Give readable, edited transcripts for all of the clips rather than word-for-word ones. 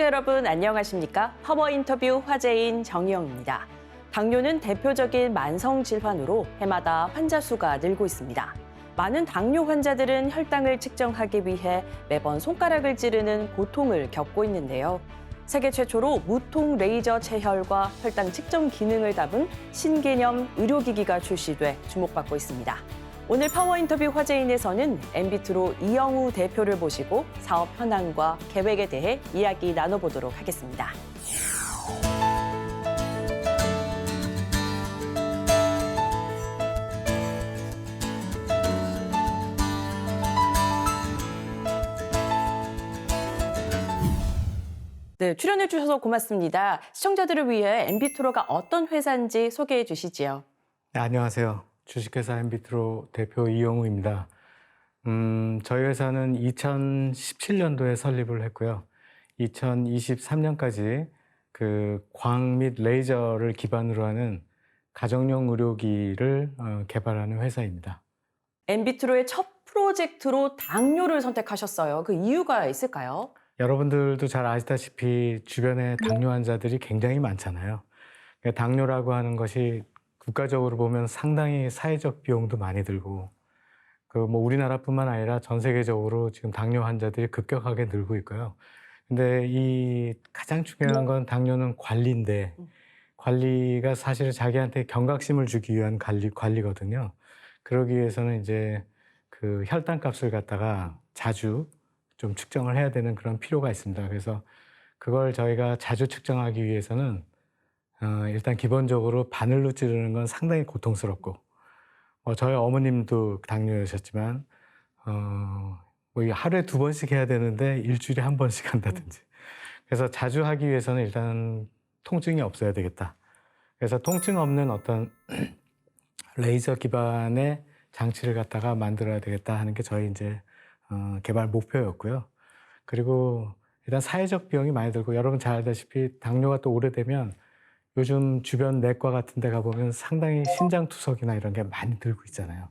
여러분 안녕하십니까? 파워 인터뷰 화제인 정희영입니다. 당뇨는 대표적인 만성 질환으로 해마다 환자 수가 늘고 있습니다. 많은 당뇨 환자들은 혈당을 측정하기 위해 매번 손가락을 찌르는 고통을 겪고 있는데요. 세계 최초로 무통 레이저 체혈과 혈당 측정 기능을 담은 신개념 의료기기가 출시돼 주목받고 있습니다. 오늘 파워 인터뷰 화제인에서는 엠비트로 이영우 대표를 모시고 사업 현황과 계획에 대해 이야기 나눠보도록 하겠습니다. 네, 출연해 주셔서 고맙습니다. 시청자들을 위해 엠비트로가 어떤 회사인지 소개해 주시지요. 네, 안녕하세요. 주식회사 엠비트로 대표 이영우입니다. 저희 회사는 2017년도에 설립을 했고요. 2023년까지 그 광 및 레이저를 기반으로 하는 가정용 의료기를 개발하는 회사입니다. 엠비트로의 첫 프로젝트로 당뇨를 선택하셨어요. 그 이유가 있을까요? 여러분들도 잘 아시다시피 주변에 당뇨 환자들이 굉장히 많잖아요. 당뇨라고 하는 것이 국가적으로 보면 상당히 사회적 비용도 많이 들고, 우리나라뿐만 아니라 전 세계적으로 지금 당뇨 환자들이 급격하게 늘고 있고요. 근데 이 가장 중요한 건 당뇨는 관리인데, 관리가 사실 자기한테 경각심을 주기 위한 관리거든요. 그러기 위해서는 이제 그 혈당값을 갖다가 자주 좀 측정을 해야 되는 그런 필요가 있습니다. 그래서 그걸 저희가 자주 측정하기 위해서는 일단 기본적으로 바늘로 찌르는 건 상당히 고통스럽고, 저희 어머님도 당뇨였었지만 하루에 2번씩 해야 되는데 일주일에 1번씩 한다든지. 그래서 자주 하기 위해서는 일단 통증이 없어야 되겠다. 그래서 통증 없는 어떤 레이저 기반의 장치를 갖다가 만들어야 되겠다 하는 게 저희 이제 개발 목표였고요. 그리고 일단 사회적 비용이 많이 들고, 여러분 잘 알다시피 당뇨가 또 오래되면 요즘 주변 내과 같은 데 가보면 상당히 신장 투석이나 이런 게 많이 들고 있잖아요.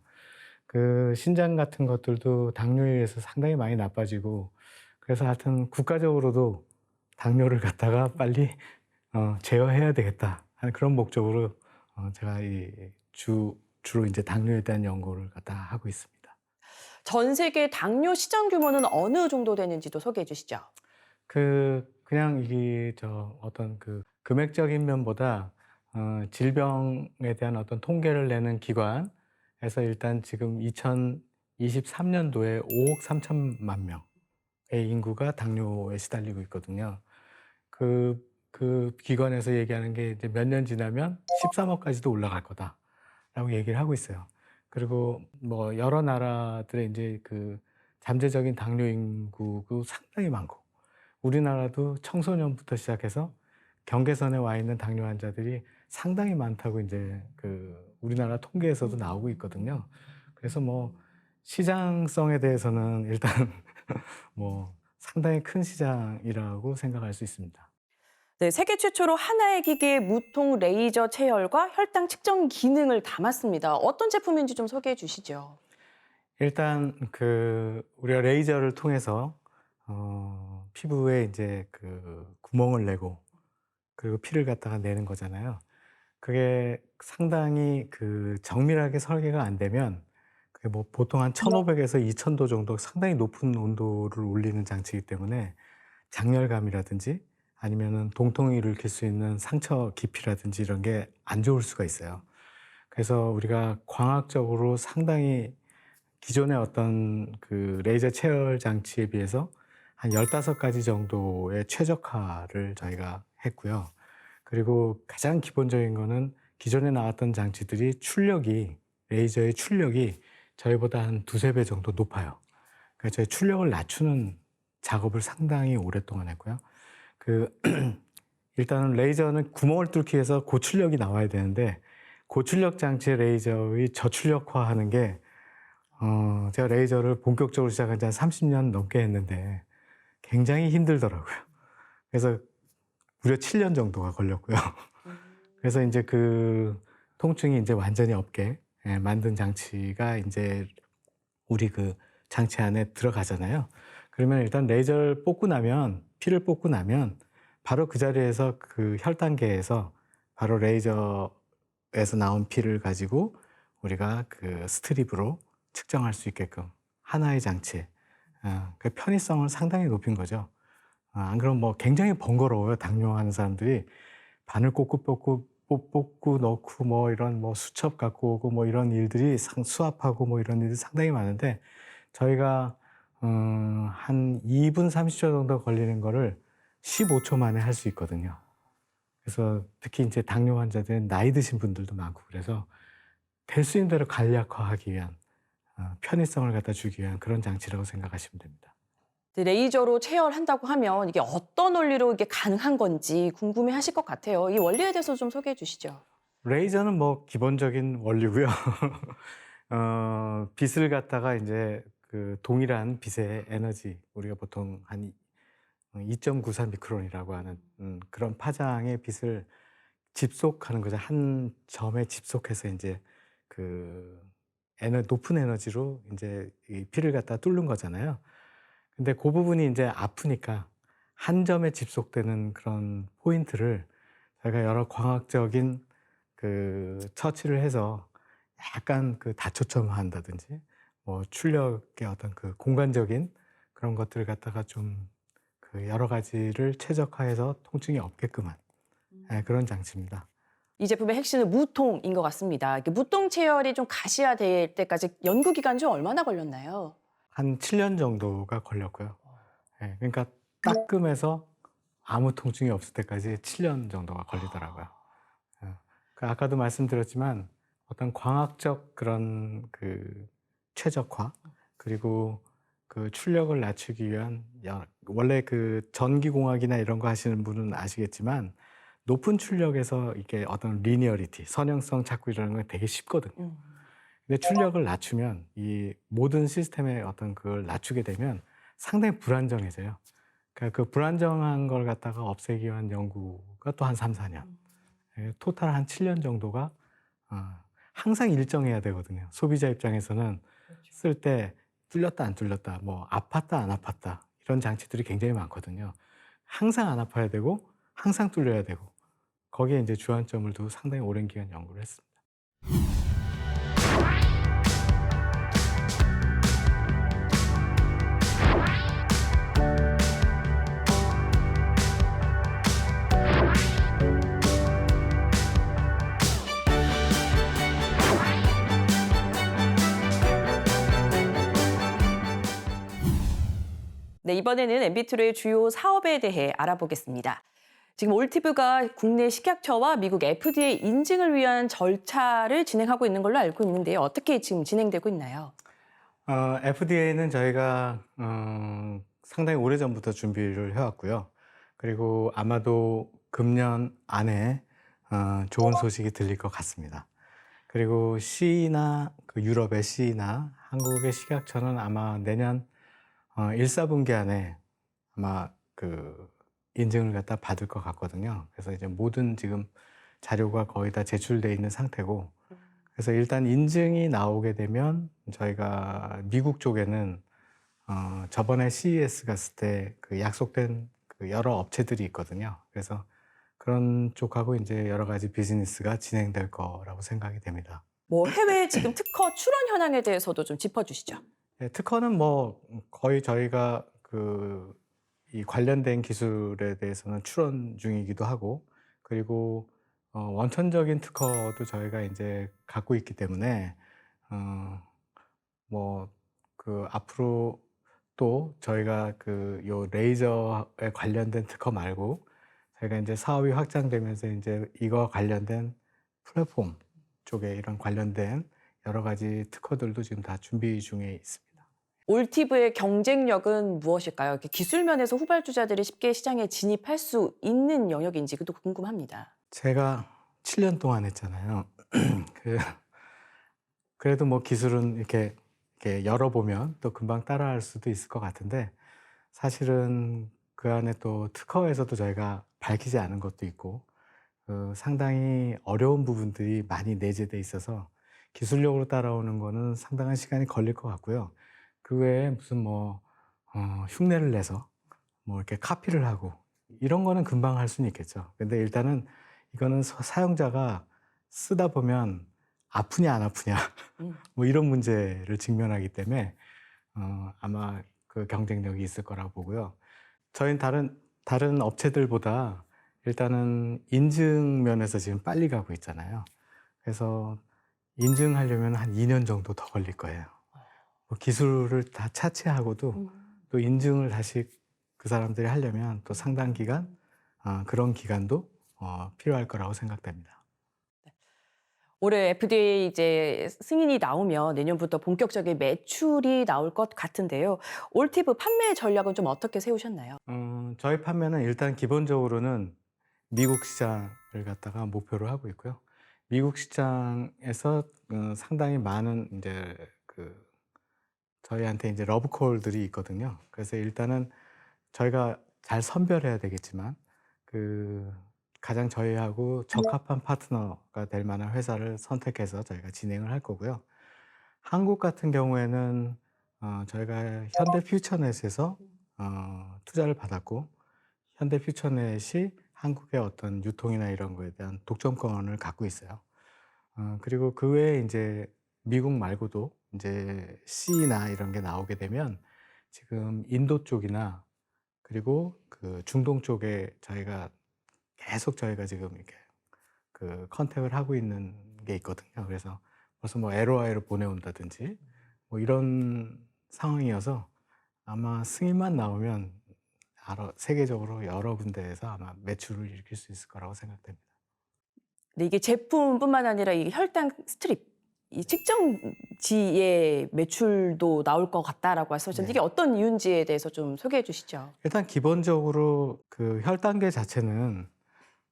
그 신장 같은 것들도 당뇨에 의해서 상당히 많이 나빠지고, 그래서 하여튼 국가적으로도 당뇨를 갖다가 빨리 제어해야 되겠다 하는 그런 목적으로 제가 주로 이제 당뇨에 대한 연구를 갖다 하고 있습니다. 전 세계 당뇨 시장 규모는 어느 정도 되는지도 소개해 주시죠. 그냥 이게 어떤 그 금액적인 면보다 질병에 대한 어떤 통계를 내는 기관에서 일단 지금 2023년도에 5억 3천만 명의 인구가 당뇨에 시달리고 있거든요. 그 기관에서 얘기하는 게 이제 몇 년 지나면 13억까지도 올라갈 거다라고 얘기를 하고 있어요. 그리고 여러 나라들의 이제 그 잠재적인 당뇨 인구도 상당히 많고, 우리나라도 청소년부터 시작해서 경계선에 와 있는 당뇨 환자들이 상당히 많다고 이제 우리나라 통계에서도 나오고 있거든요. 그래서 시장성에 대해서는 일단 상당히 큰 시장이라고 생각할 수 있습니다. 네, 세계 최초로 하나의 기기에 무통 레이저 체혈과 혈당 측정 기능을 담았습니다. 어떤 제품인지 좀 소개해 주시죠. 일단 우리가 레이저를 통해서 피부에 이제 구멍을 내고, 그리고 피를 갖다가 내는 거잖아요. 그게 상당히 정밀하게 설계가 안 되면 그게 보통 한 1500에서 2000도 정도 상당히 높은 온도를 올리는 장치이기 때문에 장열감이라든지 아니면은 동통을 일으킬 수 있는 상처 깊이라든지 이런 게 안 좋을 수가 있어요. 그래서 우리가 광학적으로 상당히 기존의 어떤 레이저 체열 장치에 비해서 한 15가지 정도의 최적화를 저희가 했고요. 그리고 가장 기본적인 거는 기존에 나왔던 장치들이 레이저의 출력이 저희보다 한 2~3배 정도 높아요. 그래서 저희 출력을 낮추는 작업을 상당히 오랫동안 했고요. 일단은 레이저는 구멍을 뚫기 위해서 고출력이 나와야 되는데, 고출력 장치의 레이저의 저출력화하는 게 제가 레이저를 본격적으로 시작한 지 한 30년 넘게 했는데 굉장히 힘들더라고요. 그래서 무려 7년 정도가 걸렸고요. 그래서 이제 통증이 이제 완전히 없게 만든 장치가 이제 우리 장치 안에 들어가잖아요. 그러면 일단 레이저를 피를 뽑고 나면 바로 그 자리에서 그 혈당계에서 바로 레이저에서 나온 피를 가지고 우리가 그 스트립으로 측정할 수 있게끔 하나의 장치에 그 편의성을 상당히 높인 거죠. 안 그러면 뭐 굉장히 번거로워요. 당뇨 하는 사람들이 바늘 꽂고 뽑고 넣고 뭐 이런 뭐 수첩 갖고 오고 뭐 이런 일들이 수압하고 뭐 이런 일이 상당히 많은데 저희가 한 2분 30초 정도 걸리는 거를 15초 만에 할 수 있거든요. 그래서 특히 이제 당뇨 환자들은 나이 드신 분들도 많고 그래서 될 수 있는 대로 간략화하기 위한 편의성을 갖다 주기 위한 그런 장치라고 생각하시면 됩니다. 레이저로 체열한다고 하면 이게 어떤 원리로 이게 가능한 건지 궁금해하실 것 같아요. 이 원리에 대해서 좀 소개해 주시죠. 레이저는 뭐 기본적인 원리고요. 빛을 갖다가 이제 그 동일한 빛의 에너지, 우리가 보통 한 2.94 미크론이라고 하는 그런 파장의 빛을 집속하는 거죠. 한 점에 집속해서 이제 그 높은 에너지로 이제 이 피를 갖다 뚫는 거잖아요. 근데 그 부분이 이제 아프니까 한 점에 집속되는 그런 포인트를 저희가 여러 광학적인 그 처치를 해서 약간 그 다초점화한다든지 뭐 출력의 어떤 그 공간적인 그런 것들을 갖다가 좀 그 여러 가지를 최적화해서 통증이 없게끔 한 그런 장치입니다. 이 제품의 핵심은 무통인 것 같습니다. 이렇게 무통 체열이 좀 가시화될 때까지 연구 기간 좀 얼마나 걸렸나요? 한 7년 정도가 걸렸고요. 예, 그러니까 따끔해서 아무 통증이 없을 때까지 7년 정도가 걸리더라고요. 그 아까도 말씀드렸지만 어떤 광학적 그런 그 최적화 그리고 그 출력을 낮추기 위한 원래 그 전기공학이나 이런 거 하시는 분은 아시겠지만 높은 출력에서 이게 어떤 리니어리티, 선형성 찾고 이러는 건 되게 쉽거든요. 근데 출력을 낮추면 이 모든 시스템의 어떤 그걸 낮추게 되면 상당히 불안정해져요. 그러니까 그 불안정한 걸 갖다가 없애기 위한 연구가 또 한 3, 4년. 토탈 한 7년 정도가 항상 일정해야 되거든요. 소비자 입장에서는 쓸 때 뚫렸다 안 뚫렸다, 뭐 아팠다 안 아팠다 이런 장치들이 굉장히 많거든요. 항상 안 아파야 되고 항상 뚫려야 되고 거기에 이제 주안점을 두고 상당히 오랜 기간 연구를 했습니다. 네, 이번에는 엠비트로의 주요 사업에 대해 알아보겠습니다. 지금 올티브가 국내 식약처와 미국 FDA 인증을 위한 절차를 진행하고 있는 걸로 알고 있는데요. 어떻게 지금 진행되고 있나요? FDA는 저희가 상당히 오래전부터 준비를 해왔고요. 그리고 아마도 금년 안에 좋은 소식이 들릴 것 같습니다. 그리고 CE나 그 유럽의 CE나 한국의 식약처는 아마 내년 1, 4분기 안에 아마 그 인증을 갖다 받을 것 같거든요. 그래서 이제 모든 지금 자료가 거의 다 제출돼 있는 상태고, 그래서 일단 인증이 나오게 되면 저희가 미국 쪽에는 저번에 CES 갔을 때 그 약속된 그 여러 업체들이 있거든요. 그래서 그런 쪽하고 이제 여러 가지 비즈니스가 진행될 거라고 생각이 됩니다. 뭐 해외 지금 특허 출원 현황에 대해서도 좀 짚어주시죠. 네, 특허는 뭐 거의 저희가 그 이 관련된 기술에 대해서는 출원 중이기도 하고, 그리고 원천적인 특허도 저희가 이제 갖고 있기 때문에 뭐 그 앞으로 또 저희가 그 요 레이저에 관련된 특허 말고 저희가 이제 사업이 확장되면서 이제 이거 관련된 플랫폼 쪽에 이런 관련된 여러 가지 특허들도 지금 다 준비 중에 있습니다. 올티브의 경쟁력은 무엇일까요? 이렇게 기술 면에서 후발주자들이 쉽게 시장에 진입할 수 있는 영역인지 그것도 궁금합니다. 제가 7년 동안 했잖아요. 그 그래도 뭐 기술은 이렇게 열어보면 또 금방 따라할 수도 있을 것 같은데, 사실은 그 안에 또 특허에서도 저희가 밝히지 않은 것도 있고 상당히 어려운 부분들이 많이 내재돼 있어서 기술력으로 따라오는 거는 상당한 시간이 걸릴 것 같고요. 그 외에 무슨 뭐 흉내를 내서 뭐 이렇게 카피를 하고 이런 거는 금방 할 수는 있겠죠. 근데 일단은 이거는 사용자가 쓰다 보면 아프냐 안 아프냐 음. 뭐 이런 문제를 직면하기 때문에 아마 그 경쟁력이 있을 거라고 보고요. 저희는 다른 업체들보다 일단은 인증 면에서 지금 빨리 가고 있잖아요. 그래서 인증하려면 한 2년 정도 더 걸릴 거예요. 뭐 기술을 다 차치하고도 음. 또 인증을 다시 그 사람들이 하려면 또 상당 기간, 그런 기간도 필요할 거라고 생각됩니다. 올해 FDA 이제 승인이 나오면 내년부터 본격적인 매출이 나올 것 같은데요. 올티브 판매 전략은 좀 어떻게 세우셨나요? 저희 판매는 일단 기본적으로는 미국 시장을 갖다가 목표로 하고 있고요. 미국 시장에서 상당히 많은 이제 그 저희한테 이제 러브콜들이 있거든요. 그래서 일단은 저희가 잘 선별해야 되겠지만 그 가장 저희하고 적합한 파트너가 될 만한 회사를 선택해서 저희가 진행을 할 거고요. 한국 같은 경우에는 저희가 현대퓨처넷에서 투자를 받았고 현대퓨처넷이 한국의 어떤 유통이나 이런 거에 대한 독점권을 갖고 있어요. 그리고 그 외에 이제 미국 말고도 이제 C나 이런 게 나오게 되면 지금 인도 쪽이나 그리고 그 중동 쪽에 저희가 지금 이렇게 그 컨택을 하고 있는 게 있거든요. 그래서 벌써 뭐 LOI를 보내온다든지 뭐 이런 상황이어서 아마 승인만 나오면 세계적으로 여러 군데에서 아마 매출을 일으킬 수 있을 거라고 생각됩니다. 근데 이게 제품뿐만 아니라 이 혈당 스트립, 이 측정지의 매출도 나올 것 같다라고 말씀하셨는데 네. 이게 어떤 이유인지에 대해서 좀 소개해 주시죠. 일단 기본적으로 그 혈당계 자체는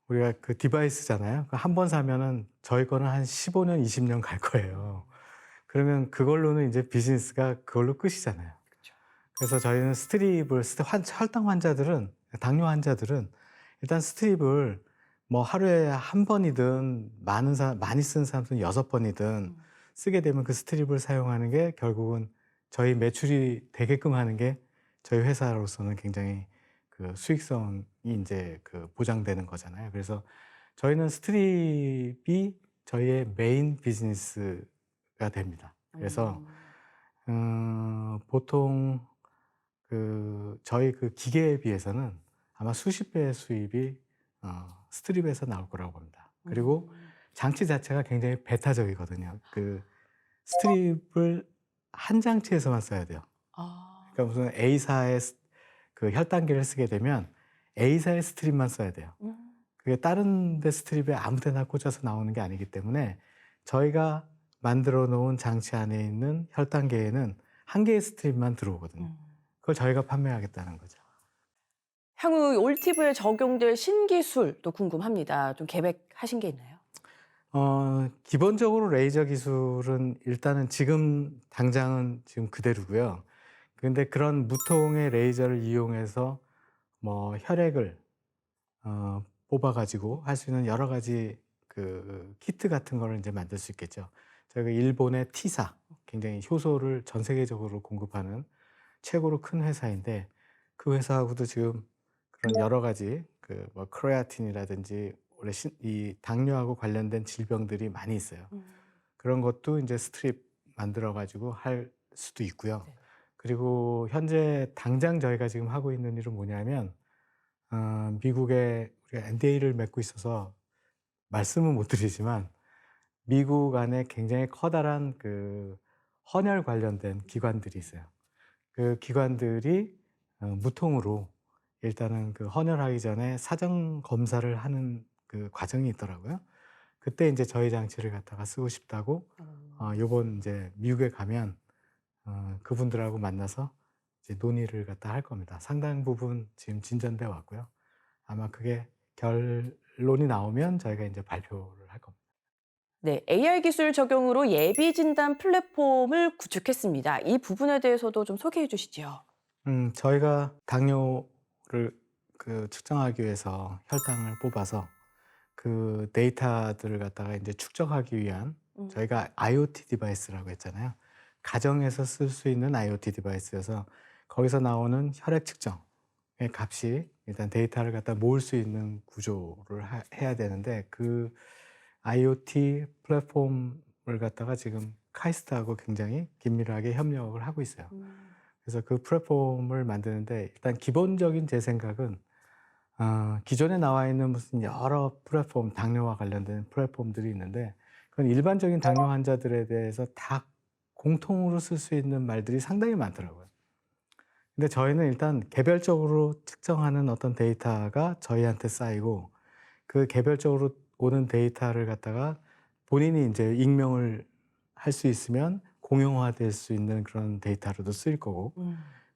우리가 그 디바이스잖아요. 한 번 사면은 저희 거는 한 15년, 20년 갈 거예요. 그러면 그걸로는 이제 비즈니스가 그걸로 끝이잖아요. 그렇죠. 그래서 저희는 혈당 환자들은, 당뇨 환자들은 일단 스트립을 뭐 하루에 한 번이든 많이 쓰는 사람들은 6번이든 쓰게 되면 그 스트립을 사용하는 게 결국은 저희 매출이 되게끔 하는 게 저희 회사로서는 굉장히 그 수익성이 이제 그 보장되는 거잖아요. 그래서 저희는 스트립이 저희의 메인 비즈니스가 됩니다. 그래서 보통 그 저희 그 기계에 비해서는 아마 수십 배의 수입이 스트립에서 나올 거라고 봅니다. 그리고 장치 자체가 굉장히 배타적이거든요. 그 스트립을 한 장치에서만 써야 돼요. 아. 그러니까 무슨 A사의 그 혈당계를 쓰게 되면 A사의 스트립만 써야 돼요. 그게 다른 데 스트립에 아무 데나 꽂아서 나오는 게 아니기 때문에 저희가 만들어 놓은 장치 안에 있는 혈당계에는 한 개의 스트립만 들어오거든요. 그걸 저희가 판매하겠다는 거죠. 향후 올티브에 적용될 신기술도 궁금합니다. 좀 계획하신 게 있나요? 기본적으로 레이저 기술은 일단은 지금 당장은 지금 그대로고요. 근데 그런 무통의 레이저를 이용해서 뭐 혈액을 뽑아 가지고 할 수 있는 여러 가지 그 키트 같은 거를 이제 만들 수 있겠죠. 저희가 일본의 T사, 굉장히 효소를 전 세계적으로 공급하는 최고로 큰 회사인데 그 회사하고도 지금 그런 여러 가지 그 뭐 크레아틴이라든지 원래 이 당뇨하고 관련된 질병들이 많이 있어요. 그런 것도 이제 스트립 만들어 가지고 할 수도 있고요. 네. 그리고 현재 당장 저희가 지금 하고 있는 일은 뭐냐면 미국에 우리가 NDA를 맺고 있어서 말씀은 못 드리지만 미국 안에 굉장히 커다란 그 헌혈 관련된 기관들이 있어요. 그 기관들이 무통으로 일단은 그 헌혈하기 전에 사전 검사를 하는 그 과정이 있더라고요. 그때 이제 저희 장치를 갖다가 쓰고 싶다고 요번 이제 미국에 가면 그분들하고 만나서 이제 논의를 갖다 할 겁니다. 상당 부분 지금 진전돼 왔고요. 아마 그게 결론이 나오면 저희가 이제 발표를 할 겁니다. 네, AR 기술 적용으로 예비 진단 플랫폼을 구축했습니다. 이 부분에 대해서도 좀 소개해 주시죠. 저희가 당뇨를 그 측정하기 위해서 혈당을 뽑아서 그 데이터들을 갖다가 이제 축적하기 위한 저희가 IoT 디바이스라고 했잖아요. 가정에서 쓸 수 있는 IoT 디바이스여서 거기서 나오는 혈액 측정, 값이 일단 데이터를 갖다 모을 수 있는 구조를 해야 되는데 그 IoT 플랫폼을 갖다가 지금 카이스트하고 굉장히 긴밀하게 협력을 하고 있어요. 그래서 그 플랫폼을 만드는데 일단 기본적인 제 생각은 기존에 나와 있는 무슨 여러 플랫폼, 당뇨와 관련된 플랫폼들이 있는데 그건 일반적인 당뇨 환자들에 대해서 다 공통으로 쓸 수 있는 말들이 상당히 많더라고요. 근데 저희는 일단 개별적으로 측정하는 어떤 데이터가 저희한테 쌓이고 그 개별적으로 오는 데이터를 갖다가 본인이 이제 익명을 할 수 있으면 공용화될 수 있는 그런 데이터로도 쓰일 거고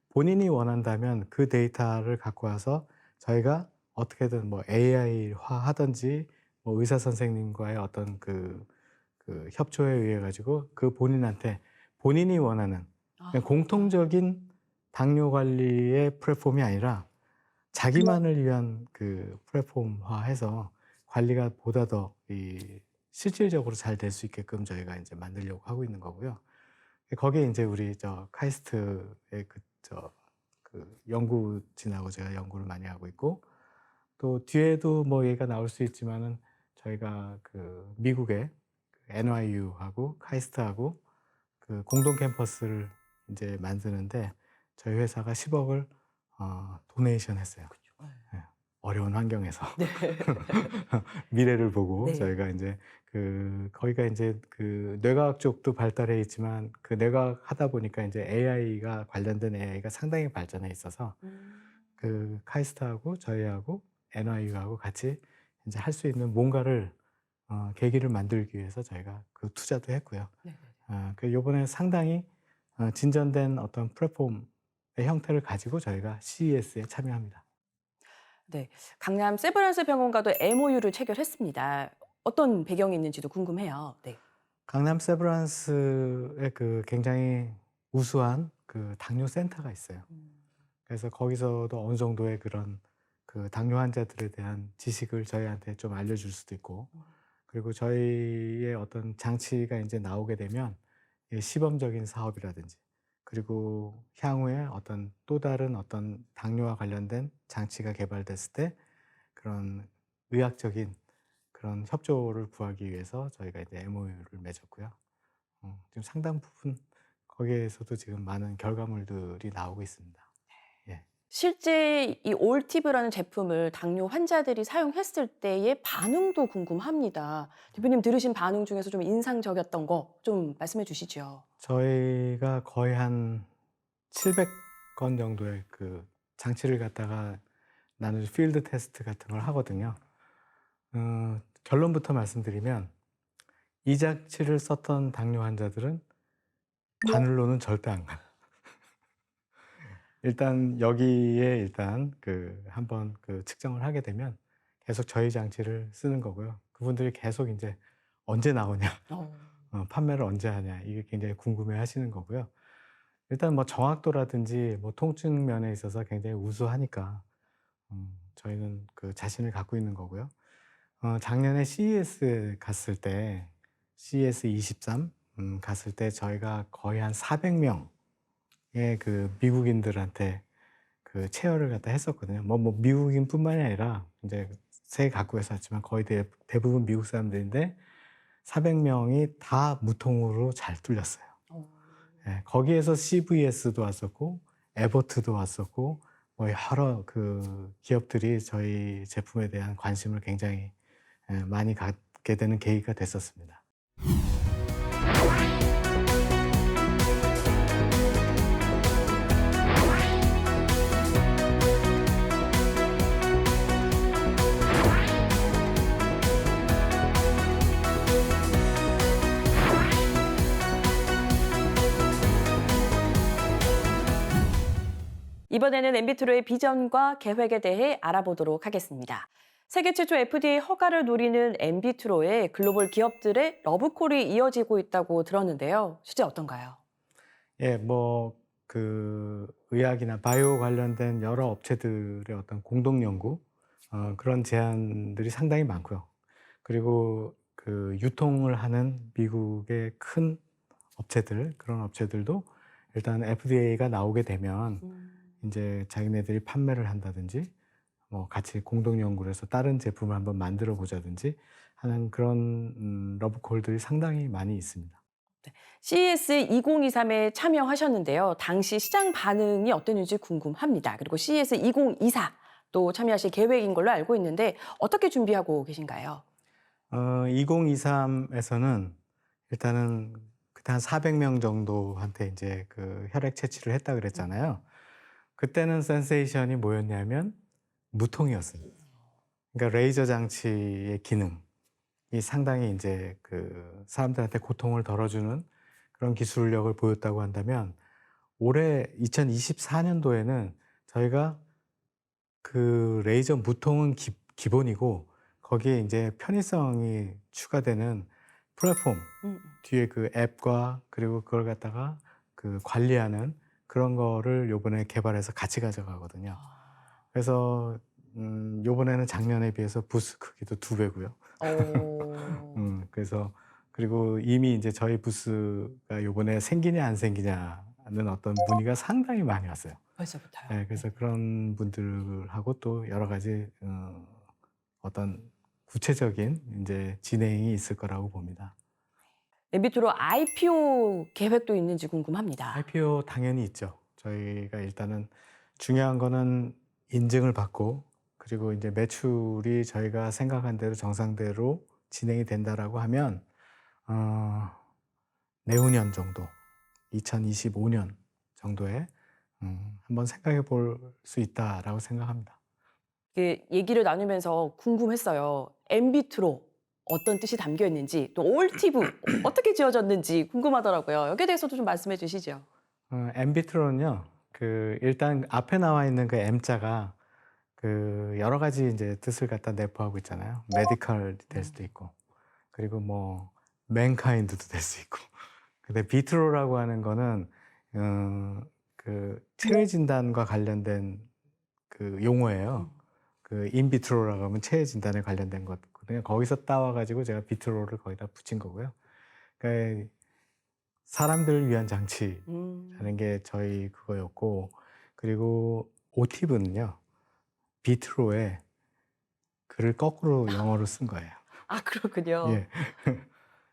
본인이 원한다면 그 데이터를 갖고 와서 저희가 어떻게든 뭐 AI화 하든지 뭐 의사 선생님과의 어떤 그 협조에 의해 가지고 그 본인한테 본인이 원하는 그냥 공통적인 당뇨 관리의 플랫폼이 아니라 자기만을 위한 그 플랫폼화해서 관리가 보다 더 실질적으로 잘 될 수 있게끔 저희가 이제 만들려고 하고 있는 거고요. 거기에 이제 우리 카이스트의 그 연구진하고 제가 연구를 많이 하고 있고 또 뒤에도 뭐 얘가 나올 수 있지만은 저희가 그 미국의 NYU하고 카이스트하고 그 공동 캠퍼스를 이제 만드는데 저희 회사가 10억을 도네이션 했어요. 예, 어려운 환경에서 네. 미래를 보고 네. 저희가 이제 거기가 이제 그 뇌과학 쪽도 발달해 있지만 그 뇌과학 하다 보니까 이제 AI가 관련된 AI가 상당히 발전해 있어서 그 카이스트하고 저희하고 NYU하고 같이 이제 할 수 있는 뭔가를 계기를 만들기 위해서 저희가 그 투자도 했고요. 네. 그 요번에 상당히 진전된 어떤 플랫폼의 형태를 가지고 저희가 CES에 참여합니다. 네. 강남 세브란스 병원과도 MOU를 체결했습니다. 어떤 배경이 있는지도 궁금해요. 네. 강남 세브란스에 그 굉장히 우수한 그 당뇨 센터가 있어요. 그래서 거기서도 어느 정도의 그런 그 당뇨 환자들에 대한 지식을 저희한테 좀 알려줄 수도 있고, 그리고 저희의 어떤 장치가 이제 나오게 되면 시범적인 사업이라든지, 그리고 향후에 어떤 또 다른 어떤 당뇨와 관련된 장치가 개발됐을 때 그런 의학적인 그런 협조를 구하기 위해서 저희가 이제 MOU를 맺었고요. 지금 상당 부분 거기에서도 지금 많은 결과물들이 나오고 있습니다. 예. 실제 이 올티브라는 제품을 당뇨 환자들이 사용했을 때의 반응도 궁금합니다. 대표님 들으신 반응 중에서 좀 인상적이었던 거 좀 말씀해 주시죠. 저희가 거의 한 700건 정도의 그 장치를 갖다가 나는 필드 테스트 같은 걸 하거든요. 결론부터 말씀드리면 이 장치를 썼던 당뇨 환자들은 바늘로는 절대 안 가요. 일단 여기에 일단 한번 측정을 하게 되면 계속 저희 장치를 쓰는 거고요. 그분들이 계속 이제 언제 나오냐, 판매를 언제 하냐, 이게 굉장히 궁금해 하시는 거고요. 일단 뭐 정확도라든지 뭐 통증 면에 있어서 굉장히 우수하니까 저희는 그 자신을 갖고 있는 거고요. 작년에 CES 갔을 때, CES 23 갔을 때 저희가 거의 한 400명의 그 미국인들한테 그 체험을 갖다 했었거든요. 뭐 미국인뿐만이 아니라 이제 세계 각국에서 왔지만 거의 대부분 미국 사람들인데 400명이 다 무통으로 잘 뚫렸어요. 예, 거기에서 CVS도 왔었고, 에버트도 왔었고, 뭐 여러 그 기업들이 저희 제품에 대한 관심을 굉장히 많이 갖게 되는 계기가 됐었습니다. 이번에는 엠비트로의 비전과 계획에 대해 알아보도록 하겠습니다. 세계 최초 FDA 허가를 노리는 엠비트로에 글로벌 기업들의 러브콜이 이어지고 있다고 들었는데요. 실제 어떤가요? 예, 뭐 의학이나 바이오 관련된 여러 업체들의 어떤 공동 연구 그런 제안들이 상당히 많고요. 그리고 그 유통을 하는 미국의 큰 업체들, 그런 업체들도 일단 FDA가 나오게 되면 이제 자기네들이 판매를 한다든지 뭐 같이 공동 연구를 해서 다른 제품을 한번 만들어 보자든지 하는 그런 러브콜들이 상당히 많이 있습니다. CES 2023에 참여하셨는데요. 당시 시장 반응이 어땠는지 궁금합니다. 그리고 CES 2024 또 참여하실 계획인 걸로 알고 있는데 어떻게 준비하고 계신가요? 2023에서는 일단은 그때 한 400명 정도한테 이제 그 혈액 채취를 했다 그랬잖아요. 그때는 센세이션이 뭐였냐면 무통이었어요. 그러니까 레이저 장치의 기능이 상당히 이제 그 사람들한테 고통을 덜어주는 그런 기술력을 보였다고 한다면 올해 2024년도에는 저희가 그 레이저 무통은 기본이고 거기에 이제 편의성이 추가되는 플랫폼 뒤에 그 앱과 그리고 그걸 갖다가 그 관리하는 그런 거를 요번에 개발해서 같이 가져가거든요. 그래서 요번에는 작년에 비해서 부스 크기도 2배고요. 그래서 그리고 이미 이제 저희 부스가 요번에 생기냐 안 생기냐는 어떤 문의가 상당히 많이 왔어요. 벌써부터요. 네, 그래서 그런 분들하고 또 여러 가지 어떤 구체적인 이제 진행이 있을 거라고 봅니다. 엠비트로 IPO 계획도 있는지 궁금합니다. IPO 당연히 있죠. 저희가 일단은 중요한 거는 인증을 받고 그리고 이제 매출이 저희가 생각한 대로 정상대로 진행이 된다라고 하면 내후년 정도, 2025년 정도에 한번 생각해 볼 수 있다라고 생각합니다. 그 얘기를 나누면서 궁금했어요. 엠비트로 어떤 뜻이 담겨 있는지 또 올티브 어떻게 지어졌는지 궁금하더라고요. 여기에 대해서도 좀 말씀해 주시죠. 엠비트로는요, 그 일단 앞에 나와 있는 그 M자가 그 여러 가지 이제 뜻을 갖다 내포하고 있잖아요. 메디컬이 될 수도 있고, 그리고 뭐 맨카인드도 될 수 있고. 근데 비트로라고 하는 거는 그 체외 진단과 관련된 그 용어예요. 그 인비트로라고 하면 체외 진단에 관련된 거거든요. 거기서 따와 가지고 제가 비트로를 거기다 붙인 거고요. 그러니까 사람들을 위한 장치라는 게 저희 그거였고, 그리고 오티브는요, 비트로에 글을 거꾸로 영어로 쓴 거예요. 아, 그렇군요. 예.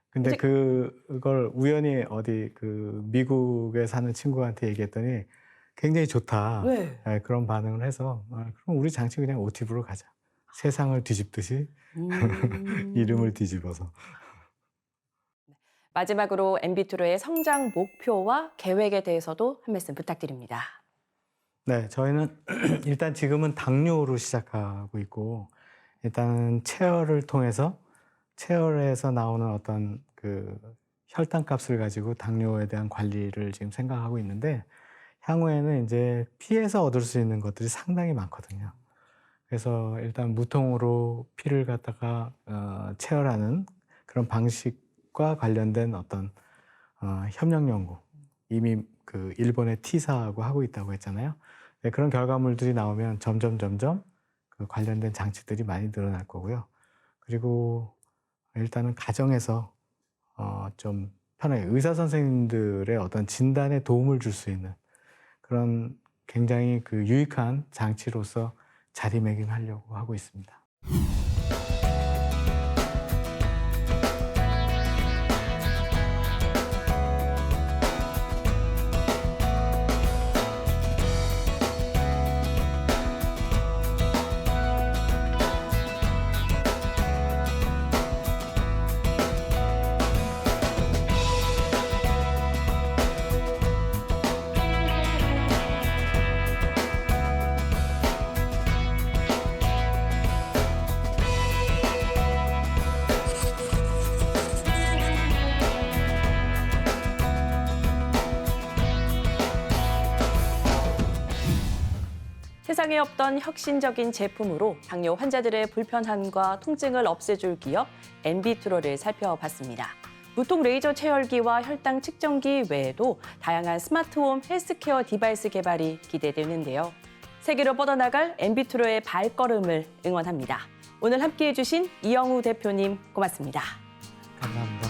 근데 이제- 그걸 우연히 어디 그 미국에 사는 친구한테 얘기했더니 굉장히 좋다. 네. 예, 그런 반응을 해서 그럼 우리 장치 그냥 오티브로 가자. 세상을 뒤집듯이 이름을 뒤집어서. 마지막으로 엠비트로의 성장 목표와 계획에 대해서도 한 말씀 부탁드립니다. 네, 저희는 일단 지금은 당뇨로 시작하고 있고, 일단 체열을 통해서 체열에서 나오는 어떤 그 혈당 값을 가지고 당뇨에 대한 관리를 지금 생각하고 있는데, 향후에는 이제 피에서 얻을 수 있는 것들이 상당히 많거든요. 그래서 일단 무통으로 피를 갖다가 체열하는 그런 방식과 관련된 어떤 협력 연구, 이미 그 일본의 T사하고 하고 있다고 했잖아요. 네, 그런 결과물들이 나오면 점점 그 관련된 장치들이 많이 늘어날 거고요. 그리고 일단은 가정에서 좀 편하게 의사 선생님들의 어떤 진단에 도움을 줄 수 있는 그런 굉장히 그 유익한 장치로서 자리매김하려고 하고 있습니다. 세상에 없던 혁신적인 제품으로 당뇨 환자들의 불편함과 통증을 없애줄 기업 엠비트로를 살펴봤습니다. 무통 레이저 체열기와 혈당 측정기 외에도 다양한 스마트홈 헬스케어 디바이스 개발이 기대되는데요. 세계로 뻗어나갈 엠비트로의 발걸음을 응원합니다. 오늘 함께해 주신 이영우 대표님 고맙습니다. 감사합니다.